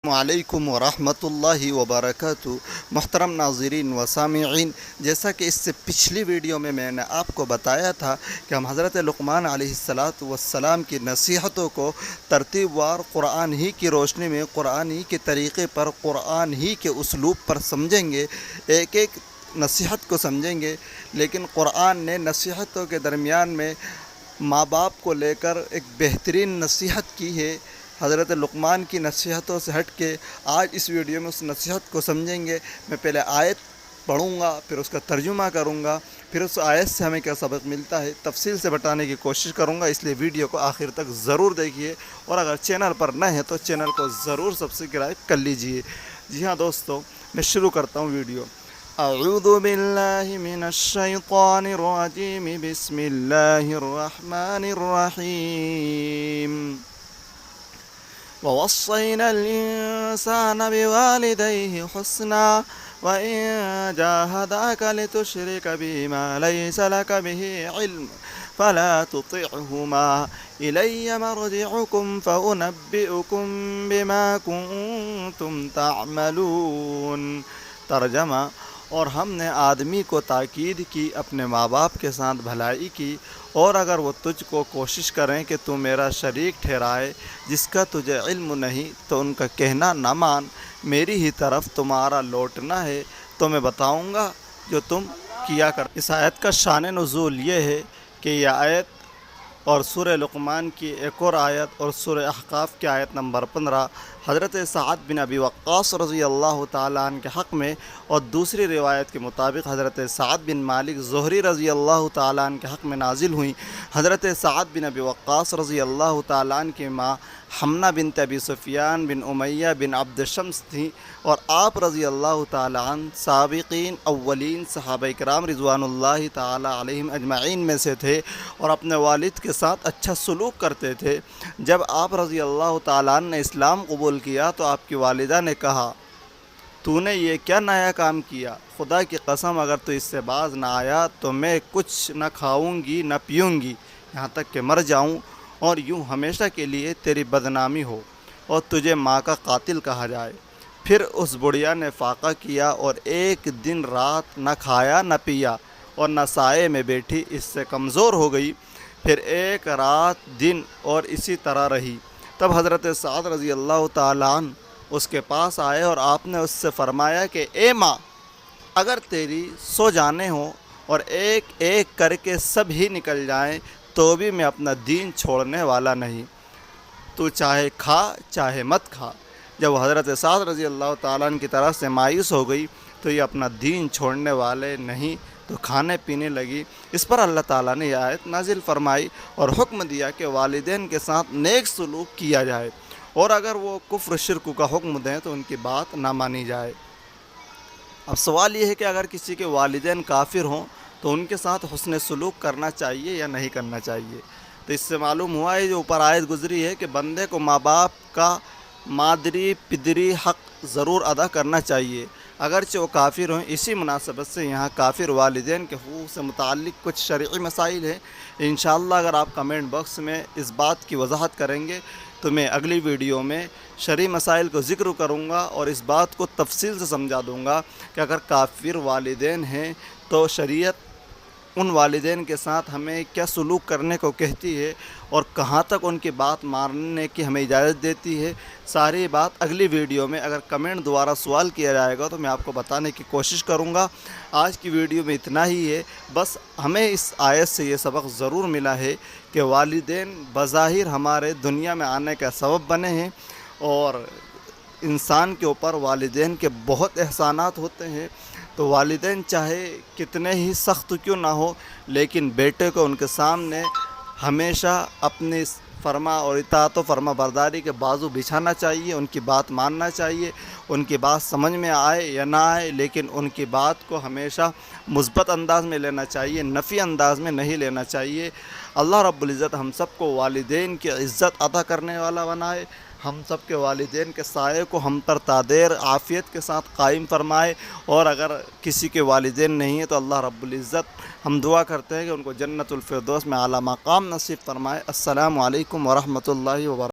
علیکم ورحمۃ اللہ وبرکاتہ۔ محترم ناظرین و سامعین، جیسا کہ اس سے پچھلی ویڈیو میں نے آپ کو بتایا تھا کہ ہم حضرت لقمان علیہ السلام کی نصیحتوں کو ترتیب وار قرآن ہی کی روشنی میں، قرآن ہی کے طریقے پر، قرآن ہی کے اسلوب پر سمجھیں گے، ایک ایک نصیحت کو سمجھیں گے۔ لیکن قرآن نے نصیحتوں کے درمیان میں ماں باپ کو لے کر ایک بہترین نصیحت کی ہے۔ حضرت لقمان کی نصیحتوں سے ہٹ کے آج اس ویڈیو میں اس نصیحت کو سمجھیں گے۔ میں پہلے آیت پڑھوں گا، پھر اس کا ترجمہ کروں گا، پھر اس آیت سے ہمیں کیا سبق ملتا ہے تفصیل سے بتانے کی کوشش کروں گا، اس لیے ویڈیو کو آخر تک ضرور دیکھیے، اور اگر چینل پر نئے ہیں تو چینل کو ضرور سبسکرائب کر لیجئے۔ جی ہاں دوستو، میں شروع کرتا ہوں ویڈیو۔ اعوذ باللہ من الشیطان الرجیم، بسم اللہ الرحمن الرحیم۔ وَوَصَّيْنَا الْإِنسَانَ بِوَالِدَيْهِ حُسْنًا وَإِن جَاهَدَاكَ لِتُشْرِكَ بِي مَا لَيْسَ لَكَ بِهِ عِلْمٌ فَلَا تُطِعْهُمَا إِلَيَّ مَرْجِعُكُمْ فَأُنَبِّئُكُمْ بِمَا كُنتُمْ تَعْمَلُونَ۔ ترجمہ: اور ہم نے آدمی کو تاکید کی اپنے ماں باپ کے ساتھ بھلائی کی، اور اگر وہ تجھ کو کوشش کریں کہ تو میرا شریک ٹھہرائے جس کا تجھے علم نہیں، تو ان کا کہنا نہ مان، میری ہی طرف تمہارا لوٹنا ہے، تو میں بتاؤں گا جو تم کیا کر۔ اس آیت کا شان نزول یہ ہے کہ یہ آیت اور سورہ لقمان کی ایک اور آیت اور سورہ احقاف کی آیت نمبر 15 حضرت سعد بن ابی وقاص رضی اللہ تعالیٰ عنہ کے حق میں، اور دوسری روایت کے مطابق حضرت سعد بن مالک زہری رضی اللہ تعالیٰ عنہ کے حق میں نازل ہوئیں۔ حضرت سعد بن ابی وقاص رضی اللہ تعالیٰ عنہ کی ماں حمنہ بنت ابی سفیان بن امیہ بن عبد شمس تھیں، اور آپ رضی اللہ تعالیٰ عنہ سابقین اولین صحابہ کرام رضوان اللہ تعالیٰ علیہم اجمعین میں سے تھے، اور اپنے والد کے ساتھ اچھا سلوک کرتے تھے۔ جب آپ رضی اللہ تعالیٰ عنہ نے اسلام قبول کیا تو آپ کی والدہ نے کہا، تو نے یہ کیا نیا کام کیا؟ خدا کی قسم اگر تو اس سے باز نہ آیا تو میں کچھ نہ کھاؤں گی نہ پیوں گی، یہاں تک کہ مر جاؤں، اور یوں ہمیشہ کے لیے تیری بدنامی ہو اور تجھے ماں کا قاتل کہا جائے۔ پھر اس بڑھیا نے فاقہ کیا اور ایک دن رات نہ کھایا نہ پیا اور نہ سائے میں بیٹھی، اس سے کمزور ہو گئی۔ پھر ایک رات دن اور اسی طرح رہی۔ تب حضرت سعد رضی اللہ تعالیٰ عنہ اس کے پاس آئے اور آپ نے اس سے فرمایا کہ اے ماں، اگر تیری 100 جانیں ہوں اور ایک ایک کر کے سب ہی نکل جائیں تو بھی میں اپنا دین چھوڑنے والا نہیں، تو چاہے کھا چاہے مت کھا۔ جب حضرت سعد رضی اللہ تعالیٰ عنہ کی طرف سے مایوس ہو گئی تو یہ اپنا دین چھوڑنے والے نہیں، تو کھانے پینے لگی۔ اس پر اللہ تعالیٰ نے یہ آیت نازل فرمائی اور حکم دیا کہ والدین کے ساتھ نیک سلوک کیا جائے، اور اگر وہ کفر شرک کا حکم دیں تو ان کی بات نہ مانی جائے۔ اب سوال یہ ہے کہ اگر کسی کے والدین کافر ہوں تو ان کے ساتھ حسن سلوک کرنا چاہیے یا نہیں کرنا چاہیے؟ تو اس سے معلوم ہوا ہے جو اوپر آیت گزری ہے کہ بندے کو ماں باپ کا مادری پدری حق ضرور ادا کرنا چاہیے، اگرچہ وہ کافر ہوں۔ اسی مناسبت سے یہاں کافر والدین کے حقوق سے متعلق کچھ شرعی مسائل ہیں۔ انشاءاللہ اگر آپ کمنٹ باکس میں اس بات کی وضاحت کریں گے تو میں اگلی ویڈیو میں شرعی مسائل کو ذکر کروں گا اور اس بات کو تفصیل سے سمجھا دوں گا کہ اگر کافر والدین ہیں تو شریعت ان والدین کے ساتھ ہمیں کیا سلوک کرنے کو کہتی ہے اور کہاں تک ان کی بات ماننے کی ہمیں اجازت دیتی ہے۔ ساری بات اگلی ویڈیو میں اگر کمنٹ دوارا سوال کیا جائے گا تو میں آپ کو بتانے کی کوشش کروں گا۔ آج کی ویڈیو میں اتنا ہی ہے، بس ہمیں اس آیت سے یہ سبق ضرور ملا ہے کہ والدین بظاہر ہمارے دنیا میں آنے کا سبب بنے ہیں، اور انسان کے اوپر والدین کے بہت احسانات ہوتے ہیں۔ تو والدین چاہے کتنے ہی سخت کیوں نہ ہو، لیکن بیٹے کو ان کے سامنے ہمیشہ اپنی فرما اور اطاعت و فرما برداری کے بازو بچھانا چاہیے، ان کی بات ماننا چاہیے، ان کی بات سمجھ میں آئے یا نہ آئے، لیکن ان کی بات کو ہمیشہ مثبت انداز میں لینا چاہیے، نفی انداز میں نہیں لینا چاہیے۔ اللہ رب العزت ہم سب کو والدین کی عزت عطا کرنے والا بنائے، ہم سب کے والدین کے سائے کو ہم پر تادیر عافیت کے ساتھ قائم فرمائے، اور اگر کسی کے والدین نہیں ہیں تو اللہ رب العزت ہم دعا کرتے ہیں کہ ان کو جنت الفردوس میں اعلیٰ مقام نصیب فرمائے۔ السلام علیکم ورحمۃ اللہ وبرکاتہ۔